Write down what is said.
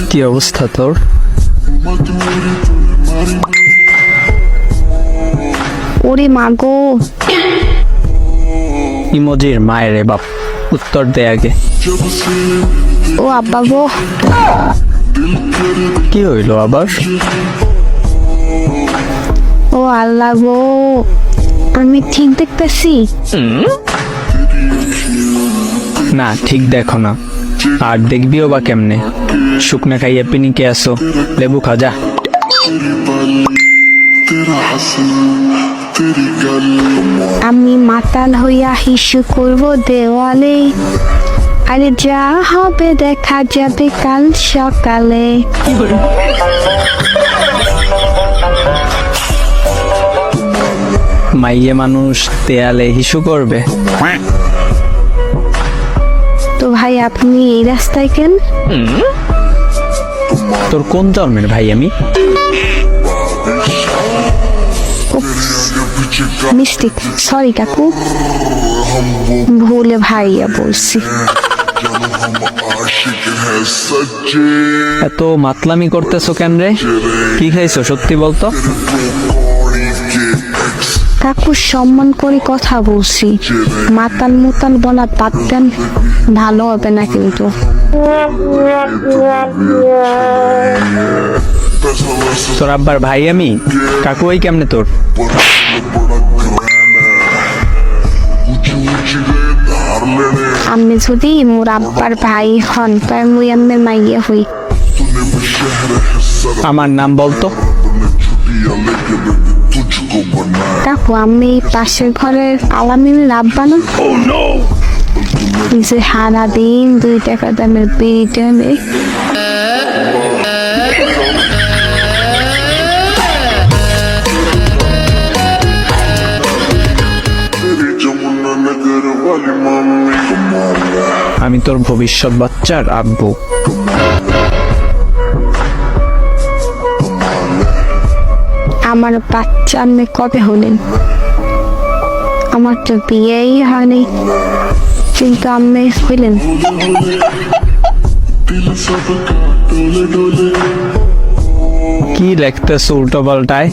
কি অবস্থা তোর? ওরে মাগো, ইমোজির মায়ের বাপ, উত্তর দে আগে। ও আব্বা গো, কি হইলো আবার? ও আল্লাহ গো, আমি ঠিক দেখতেছি? না, ঠিক দেখো না। আর দেখবিও বা কেমনে? শুকনা খাইয়া পিনিকে আসো, লেবু খাজা। আমি মাতাল হইয়া হিসু করব দেওয়ালে, আরে যা হবে দেখা যাবে কাল সকালে। মাইয়ে মানুষ দেয়ালে হিসু করবে? তো ভাই আপনি এই রাস্তায় কেন? তোর কোন জন্মের ভাই আমি? মিস্টেক, সরি কাকু, ভুলে ভাইয়া বলছি। এত মাতলামি করতেছো কেন রে? কি খাইছো সত্যি বলতো? কাকু সম্মান করে কথা বলছি, মাতাল মুতাল বলা বাদ দেন, ভালো হবে না কিন্তু। তোর আব্বার ভাই আমি? কাকু ওই কেমনে তোর? আমি যদি মোর আব্বার ভাই হন তাই মুই আম্মের মাইয়া হই। আমার নাম বলতো। কাকু আমি পাশের ঘরের আলামিনের আব্বা না? যে সারাদিন 2 টাকা দামের বিড়ি টানে। আমি তোর ভবিষ্যৎ বাচ্চার আব্বু। আমার বাচ্চা আপনি কবে হলেন? আমার তো বিয়েই হয়নি, কিন্তু আপনি হইলেন। কি লেখতেছ উল্টো পাল্টায়?